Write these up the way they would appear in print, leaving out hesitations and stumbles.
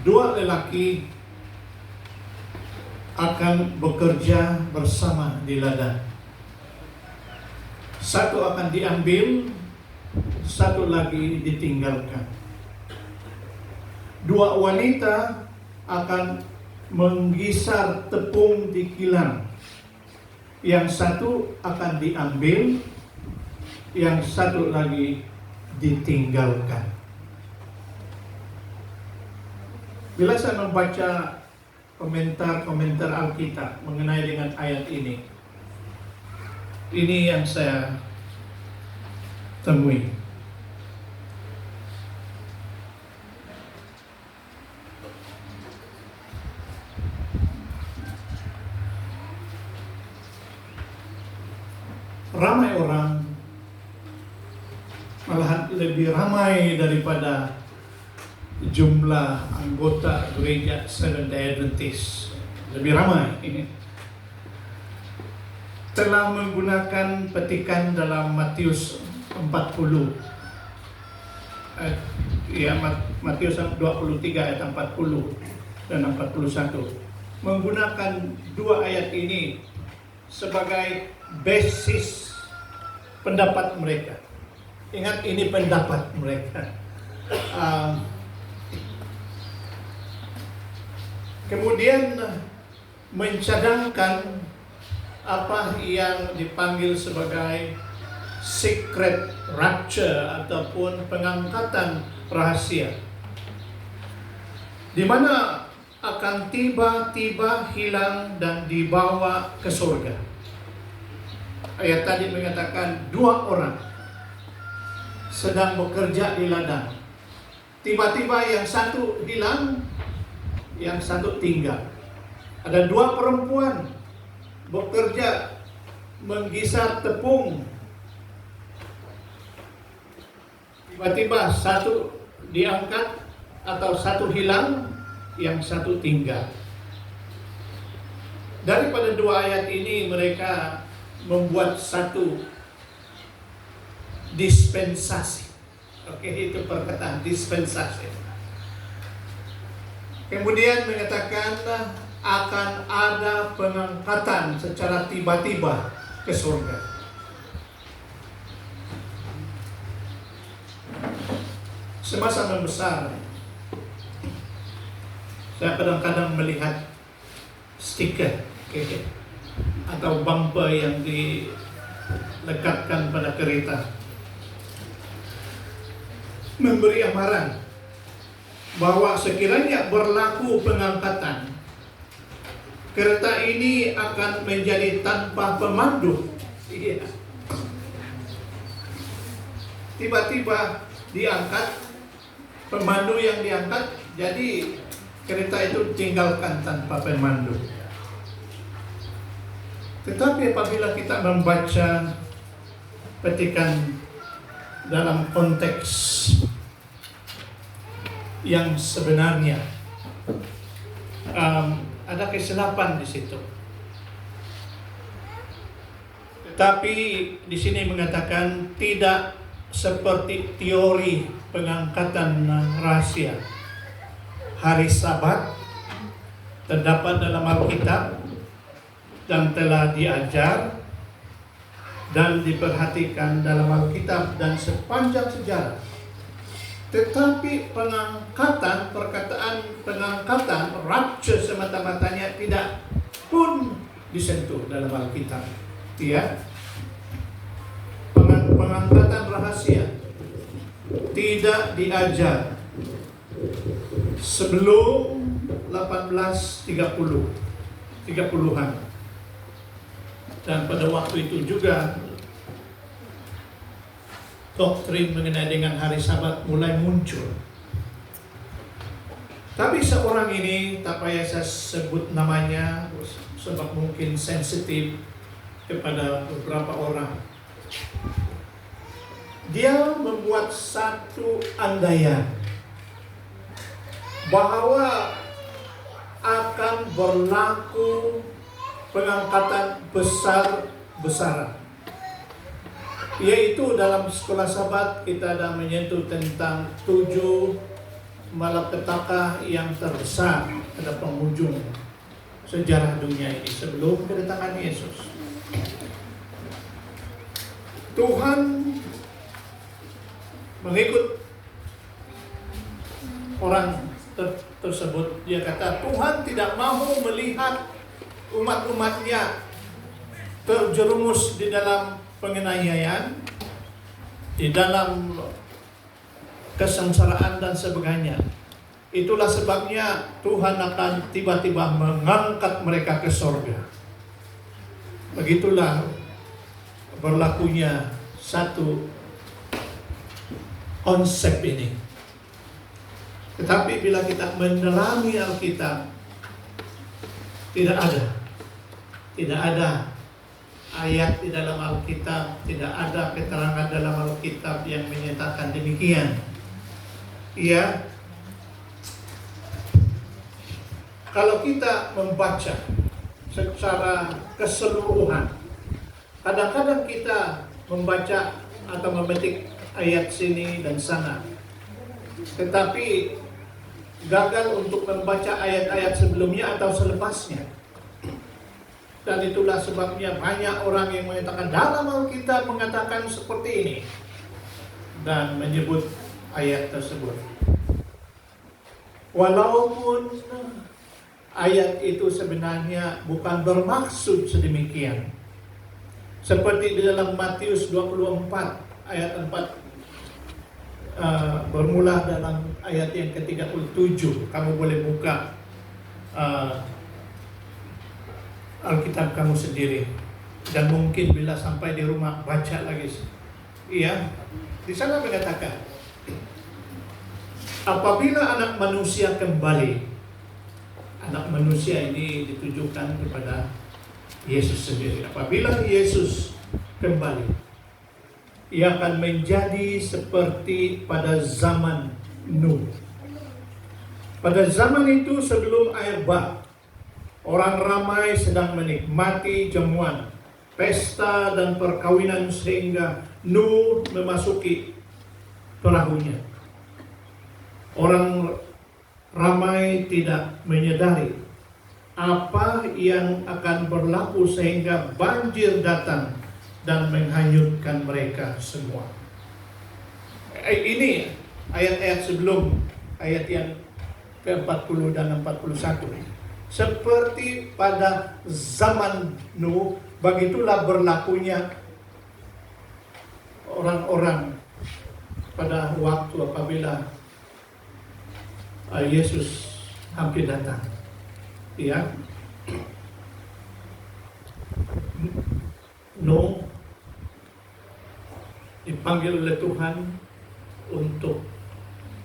dua lelaki akan bekerja bersama di ladang. Satu akan diambil, satu lagi ditinggalkan. Dua wanita akan menggisar tepung di kilang. Yang satu akan diambil, yang satu lagi ditinggalkan. Bila saya membaca komentar-komentar Alkitab mengenai dengan ayat ini yang saya temui. Ramai orang, malahan lebih ramai daripada jumlah anggota gereja Seventh-day Adventist, lebih ramai ini, telah menggunakan petikan dalam Matius 40, Matius 23 ayat 40 dan 41, menggunakan dua ayat ini sebagai basis pendapat mereka. Ingat, ini pendapat mereka. Kemudian mencadangkan apa yang dipanggil sebagai secret rapture ataupun pengangkatan rahasia, di mana akan tiba-tiba hilang dan dibawa ke surga. Ayat tadi mengatakan dua orang sedang bekerja di ladang. Tiba-tiba yang satu hilang, yang satu tinggal. Ada dua perempuan bekerja menggisar tepung. Tiba-tiba satu diangkat atau satu hilang, yang satu tinggal. Daripada dua ayat ini mereka membuat satu dispensasi. Oke, itu perkataan dispensasi. Kemudian mengatakan akan ada pengangkatan secara tiba-tiba ke surga. Semasa membesar, saya kadang-kadang melihat stiker atau bumper yang dilekatkan pada kereta, memberi amaran bahwa sekiranya berlaku pengangkatan, kereta ini akan menjadi tanpa pemandu. Iya. Tiba-tiba diangkat, pemandu yang diangkat, jadi kereta itu tinggalkan tanpa pemandu. Tetapi apabila kita membaca petikan dalam konteks yang sebenarnya, ada kesilapan di situ. Tetapi di sini mengatakan tidak seperti teori pengangkatan rahasia. Hari Sabat terdapat dalam Alkitab dan telah diajar dan diperhatikan dalam Alkitab dan sepanjang sejarah. Tetapi pengangkatan, perkataan pengangkatan, rapture semata-matanya tidak pun disentuh dalam Alkitab. Ya, pengangkatan rahasia tidak diajar sebelum 1830-an. Dan pada waktu itu juga doktrin mengenai dengan hari Sabat mulai muncul. Tapi seorang ini, tak payah saya sebut namanya sebab mungkin sensitif kepada beberapa orang. Dia membuat satu andaian bahwa akan berlaku pengangkatan besar-besaran, yaitu dalam sekolah Sabat kita ada menyentuh tentang 7 malapetaka yang terbesar pada penghujung sejarah dunia ini sebelum kedatangan Yesus. Tuhan mengikut orang tersebut. Dia kata Tuhan tidak mau melihat umat-umatnya terjerumus di dalam penganiayaan, di dalam kesengsaraan dan sebagainya. Itulah sebabnya Tuhan akan tiba-tiba mengangkat mereka ke sorga. Begitulah berlakunya satu konsep ini. Tetapi bila kita mendalami Alkitab, tidak ada ayat di dalam Alkitab, tidak ada keterangan dalam Alkitab yang menyatakan demikian. Ya, kalau kita membaca secara keseluruhan, kadang-kadang kita membaca atau memetik ayat sini dan sana, tetapi gagal untuk membaca ayat-ayat sebelumnya atau selepasnya. Dan itulah sebabnya banyak orang yang mengatakan dalam Alkitab mengatakan seperti ini dan menyebut ayat tersebut. Walaupun ayat itu sebenarnya bukan bermaksud sedemikian. Seperti di dalam Matius 24 ayat 4 bermula dalam ayat yang ke-37. Kamu boleh buka Alkitab kamu sendiri, dan mungkin bila sampai di rumah baca lagi. Iya, di sana mengatakan apabila anak manusia kembali. Anak manusia ini ditujukan kepada Yesus sendiri. Apabila Yesus kembali, ia akan menjadi seperti pada zaman Nuh. Pada zaman itu sebelum air bah, orang ramai sedang menikmati jamuan, pesta dan perkawinan sehingga Nuh memasuki perahunya. Orang ramai tidak menyadari apa yang akan berlaku sehingga banjir datang dan menghanyutkan mereka semua. Ini ayat-ayat sebelum ayat yang ke-40 dan 41. Seperti pada zaman Nuh, begitulah berlakunya orang-orang pada waktu apabila Yesus hampir datang. Ya. Nuh dipanggil oleh Tuhan untuk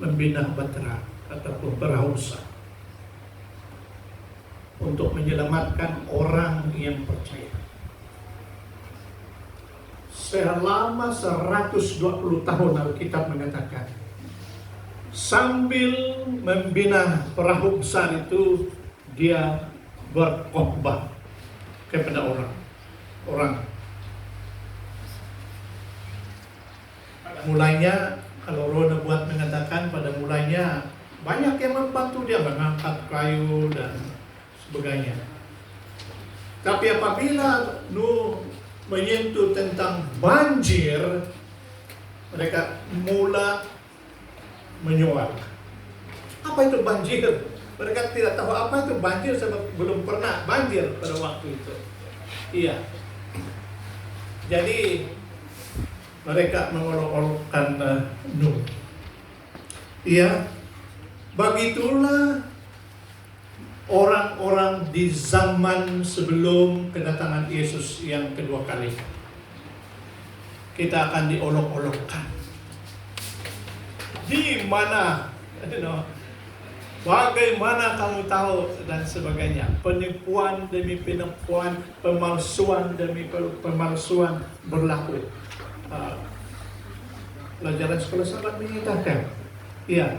membina bahtera ataupun perahu untuk menyelamatkan orang yang percaya. Selama 120 tahun Alkitab mengatakan, sambil membina perahu besar itu, dia berkhotbah kepada orang. Mulanya, kalau Roh Nebuat mengatakan pada mulanya banyak yang membantu dia mengangkat kayu dan sebagainya. Tapi apabila Nuh menyentuh tentang banjir, mereka mula menyoal. Apa itu banjir? Mereka tidak tahu apa itu banjir sebab belum pernah banjir pada waktu itu. Iya. Jadi mereka mengolok-olokkan Nuh. Iya. Begitulah orang-orang di zaman sebelum kedatangan Yesus yang kedua kali. Kita akan diolok-olokkan. Di mana? Bagaimana kamu tahu dan sebagainya. Penipuan demi penipuan, pemalsuan demi pemalsuan berlaku. Pelajaran sekolah sahabat menyatakan, ya,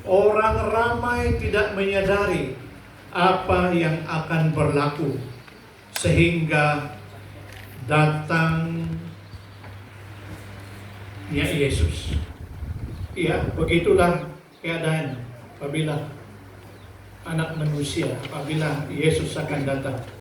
orang ramai tidak menyadari apa yang akan berlaku sehingga datangnya Yesus. Ya, begitulah keadaan apabila anak manusia, apabila Yesus akan datang.